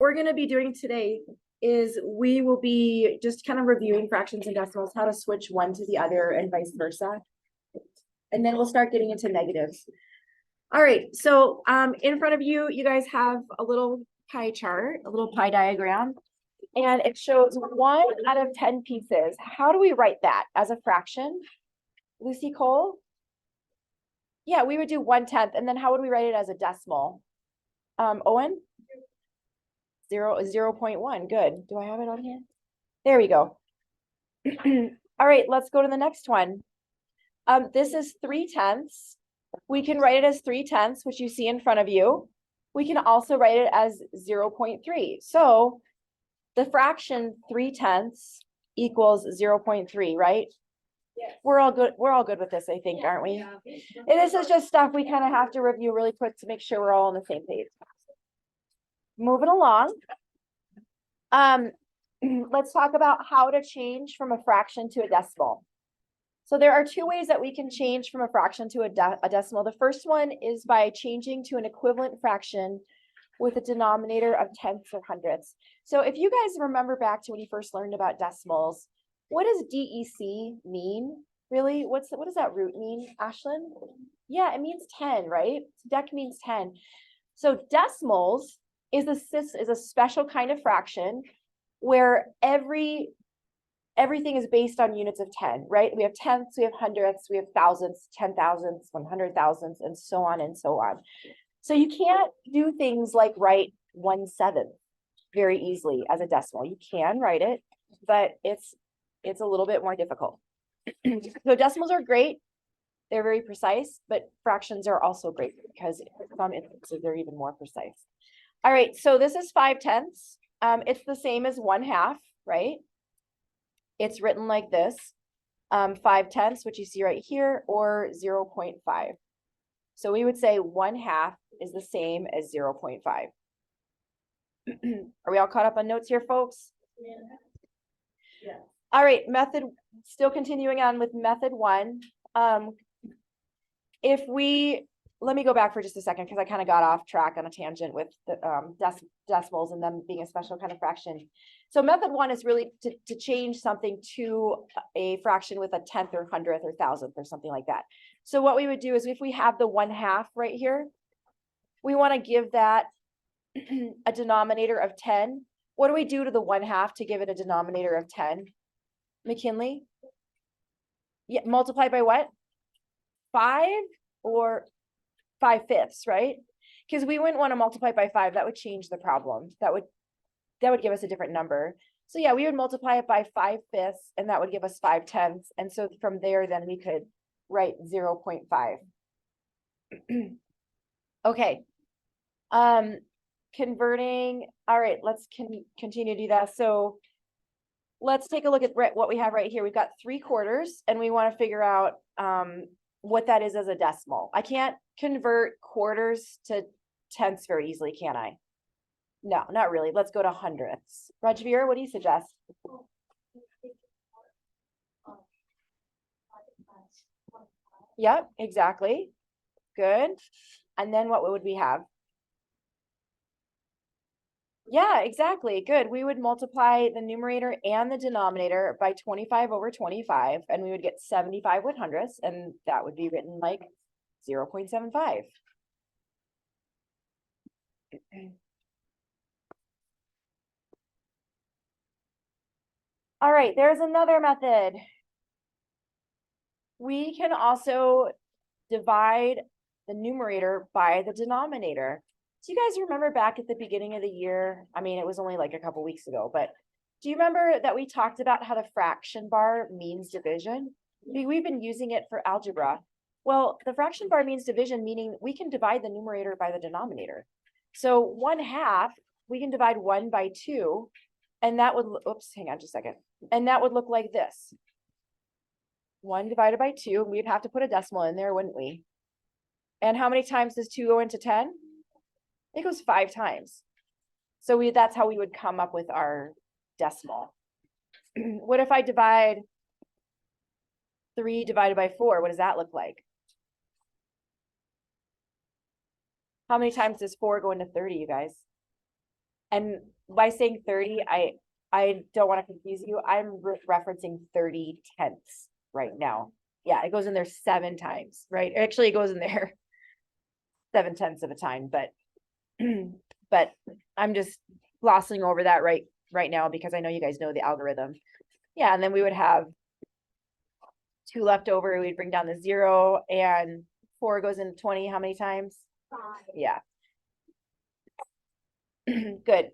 we're going to be doing today is we will be just kind of reviewing fractions and decimals, how to switch one to the other and vice versa. And then we'll start getting into negatives. All right, so in front of you, you guys have a little pie chart, a little pie diagram, and it shows 1 out of 10 pieces. How do we write that as a fraction? Lucy Cole? Yeah, we would do 1/10, and then how would we write it as a decimal? Owen? 0.1. Good. Do I have it on here? There we go. All right, let's go to the next one. This is 3/10. We can write it as 3/10, which you see in front of you. We can also write it as 0.3. So the fraction 3/10 equals 0.3, right? Yes. We're all good with this, I think, aren't we? Yeah. And this is just stuff we kind of have to review really quick to make sure we're all on the same page. Moving along. Let's talk about how to change from a fraction to a decimal. So there are 2 ways that we can change from a fraction to a decimal. The first one is by changing to an equivalent fraction with a denominator of tenths or hundredths. So if you guys remember back to when you first learned about decimals, what does DEC mean? Really? What does that root mean, Ashlyn? Yeah, it means 10, right? Dec means 10. So decimals is a special kind of fraction where everything is based on units of 10, right? We have tenths, we have hundredths, we have thousandths, 10,000ths, 100,000ths, and so on and so on. So you can't do things like write 1/7 very easily as a decimal. You can write it, but it's a little bit more difficult. So decimals are great. They're very precise, but fractions are also great because in some instances they're even more precise. All right, so this is 5/10. It's the same as 1/2, right? It's written like this, 5/10, which you see right here, or 0.5. So we would say 1/2 is the same as 0.5. Are we all caught up on notes here, folks? Yeah. All right, still continuing on with method 1. Let me go back for just a second because I kind of got off track on a tangent with the decimals and them being a special kind of fraction. So method 1 is really to change something to a fraction with a tenth or hundredth or thousandth or something like that. So what we would do is if we have the 1/2 right here, we want to give that a denominator of 10. What do we do to the 1/2 to give it a denominator of 10? McKinley? Yeah, multiply by what? 5 or 5/5, right? Because we wouldn't want to multiply by 5. That would change the problem. That would give us a different number. So yeah, we would multiply it by 5/5, and that would give us 5/10. And so from there, then we could write 0.5. Okay. Converting. All right, let's continue to do that. So let's take a look at what we have right here. We've got 3/4, and we want to figure out what that is as a decimal. I can't convert quarters to tenths very easily, can I? No, not really. Let's go to hundredths. Rajveer, what do you suggest? Yep, exactly. Good. And then what would we have? Yeah, exactly. Good. We would multiply the numerator and the denominator by 25/25, and we would get 75/100ths, and that would be written like 0.75. All right, there's another method. We can also divide the numerator by the denominator. Do you guys remember back at the beginning of the year? I mean, it was only like a couple weeks ago, but do you remember that we talked about how the fraction bar means division? We've been using it for algebra. Well, the fraction bar means division, meaning we can divide the numerator by the denominator. So 1/2, we can divide 1 by 2, and that would, oops, hang on just a second. And that would look like this. 1 divided by 2, we'd have to put a decimal in there, wouldn't we? And how many times does 2 go into 10? It goes 5 times. So that's how we would come up with our decimal. What if I divide 3 divided by 4? What does that look like? How many times does 4 go into 30, you guys? And by saying 30, I don't want to confuse you. I'm referencing 30 tenths right now. Yeah, it goes in there 7 times, right? Actually, it goes in there 7 tenths of a time, but but I'm just glossing over that right now because I know you guys know the algorithm. Yeah, and then we would have 2 left over. We'd bring down the 0, and 4 goes into 20. How many times? 5. Yeah. Good.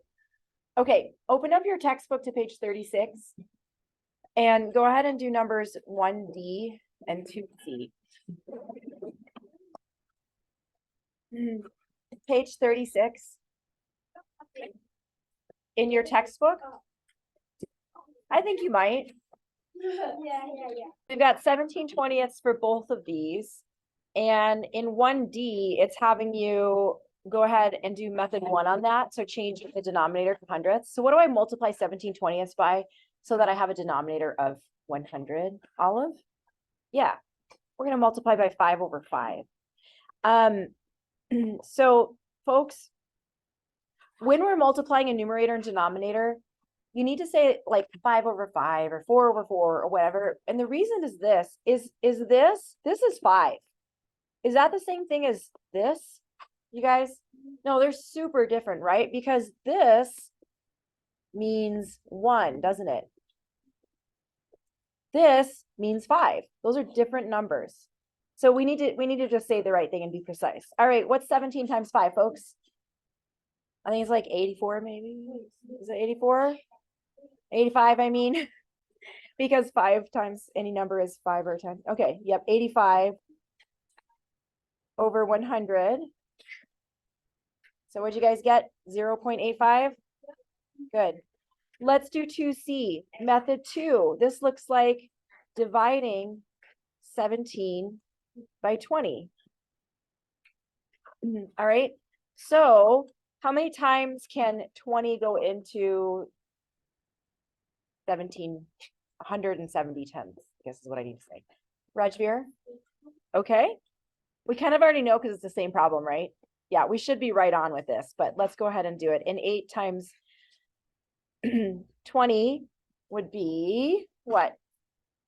Okay, open up your textbook to page 36 and go ahead and do numbers 1D and 2C. Page 36 in your textbook. I think you might. Yeah. We've got 17/20ths for both of these. And in 1D, it's having you go ahead and do method 1 on that. So change the denominator to hundredths. So what do I multiply 17/20ths by so that I have a denominator of 100, Olive? Yeah, we're going to multiply by 5/5. So folks, when we're multiplying a numerator and denominator, you need to say like 5/5 or 4/4 or whatever. And the reason is this is this is 5. Is that the same thing as this? You guys? No, they're super different, right? Because this means 1, doesn't it? This means 5. Those are different numbers. So we need to just say the right thing and be precise. All right, what's 17 times 5, folks? I think it's like 84 maybe. Is it 84? 85, I mean. Because 5 times any number is 5 or 10. Okay, yep, 85 over 100. So what'd you guys get? 0.85? Good. Let's do 2C, method 2. This looks like dividing 17 by 20. All right, so how many times can 20 go into 170 tenths? I guess is what I need to say. Rajveer? Okay. We kind of already know because it's the same problem, right? Yeah, we should be right on with this, but let's go ahead and do it. And 8 times 20 would be what?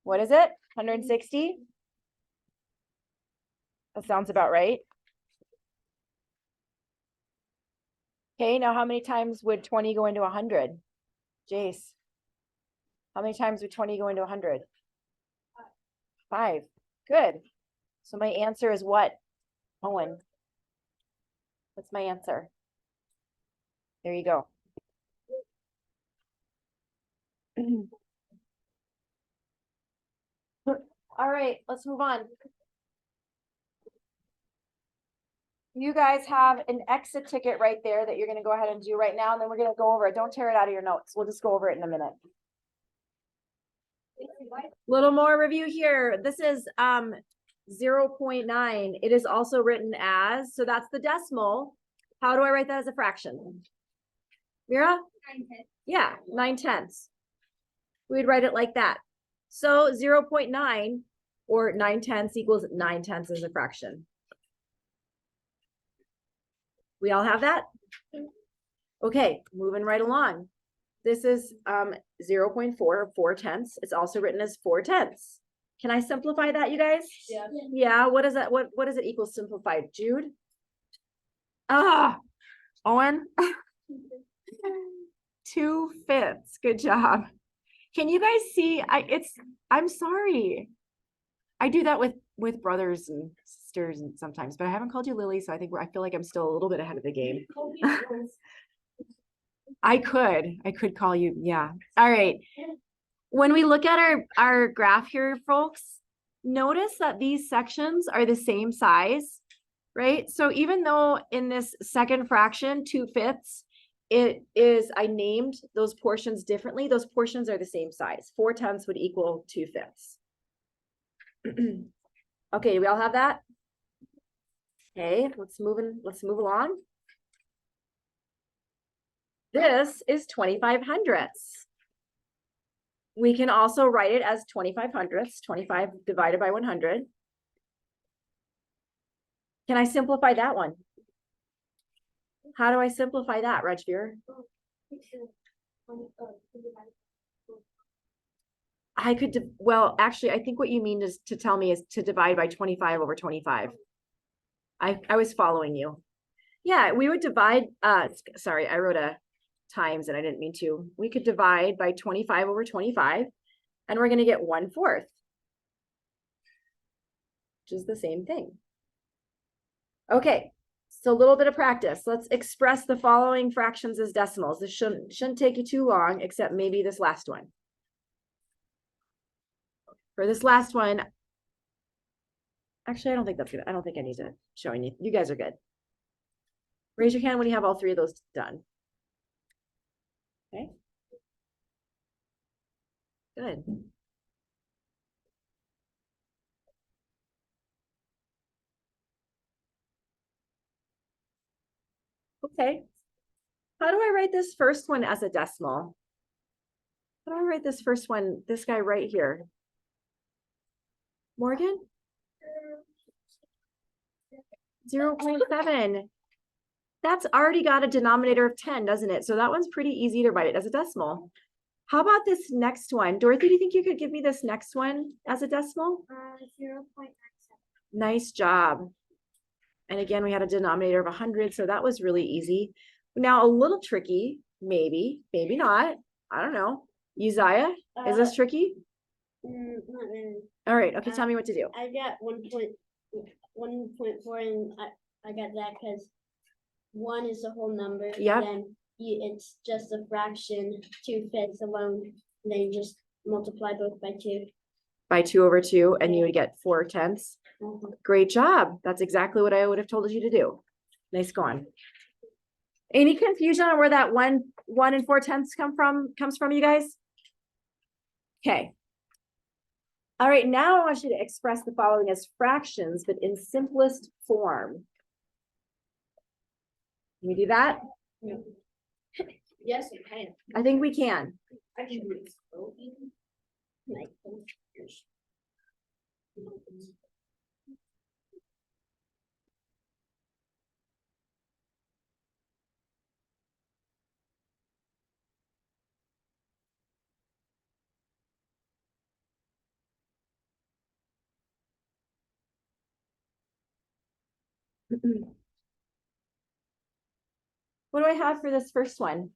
What is it? 160? That sounds about right. Okay, now how many times would 20 go into 100? Jace? How many times would 20 go into 100? 5. Good. So my answer is what? Owen. What's my answer? There you go. All right, let's move on. You guys have an exit ticket right there that you're going to go ahead and do right now, and then we're going to go over it. Don't tear it out of your notes. We'll just go over it in a minute. Little more review here. This is 0.9. It is also written as, so that's the decimal. How do I write that as a fraction? Mira? 9/10. Yeah, 9/10. We'd write it like that. So 0.9 or 9/10 equals 9/10 as a fraction. We all have that? Okay, moving right along. This is 0.4, 4/10. It's also written as 4/10. Can I simplify that, you guys? Yeah. Yeah, what is that? What does it equal simplified? Jude? Ah, Owen? 2/5. Good job. Can you guys see? I'm sorry. I do that with brothers and sisters and sometimes, but I haven't called you Lily, so I feel like I'm still a little bit ahead of the game. I could call you. Yeah. All right. When we look at our graph here, folks, notice that these sections are the same size, right? So even though in this second fraction, 2/5, I named those portions differently. Those portions are the same size. 4/10 would equal 2/5. Okay, we all have that? Okay, let's move along. This is 25/100. We can also write it as 25/100, 25 divided by 100. Can I simplify that one? How do I simplify that, Rajveer? I could, well, actually, I think what you mean is to tell me is to divide by 25 over 25. I was following you. Yeah, we would divide, sorry, I wrote a times and I didn't mean to. We could divide by 25 over 25 and we're gonna get 1/4. Which is the same thing. Okay, so a little bit of practice. Let's express the following fractions as decimals. This shouldn't take you too long, except maybe this last one. For this last one, actually, I don't think that's good. I don't think I need to show any. You guys are good. Raise your hand when you have all three of those done. Okay. Good. Okay. How do I write this first one as a decimal? How do I write this first one, this guy right here? Morgan? 0.7. That's already got a denominator of 10, doesn't it? So that one's pretty easy to write it as a decimal. How about this next one? Dorothy, do you think you could give me this next one as a decimal? 0.97. Nice job. And again, we had a denominator of 100, so that was really easy. Now a little tricky, maybe not. I don't know. Uzziah, is this tricky? Not really. All right, okay, tell me what to do. I got 1.4 and I got that because 1 is the whole number. Yep. Then it's just a fraction, 2/5 alone. And then you just multiply both by 2. By 2 over 2, and you would get 4/10. Great job. That's exactly what I would have told you to do. Nice going. Any confusion on where that 1 and 4/10 comes from, you guys? Okay. All right, now I want you to express the following as fractions, but in simplest form. Can we do that? Yes, you can. I think we can. I can do it. What do I have for this first one?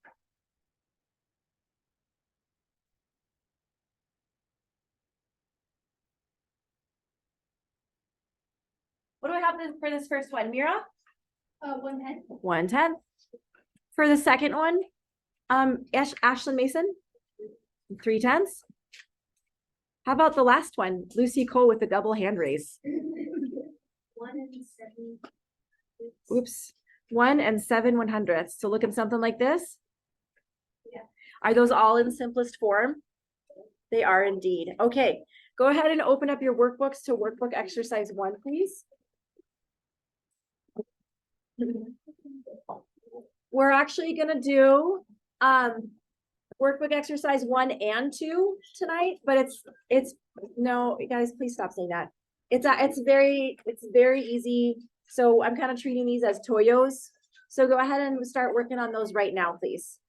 What do I have for this first one, Mira? 1/10. 1/10. For the second one, Ashlyn Mason, 3/10. How about the last one, Lucy Cole with the double hand raise? 1 and 7. Oops, 1 and 7/100. So look at something like this. Yeah. Are those all in simplest form? They are indeed. Okay, go ahead and open up your workbooks to workbook exercise 1, please. We're actually gonna do workbook exercise 1 and 2 tonight, but it's no, guys, please stop saying that. It's very easy. So I'm kind of treating these as Toyos. So go ahead and start working on those right now, please.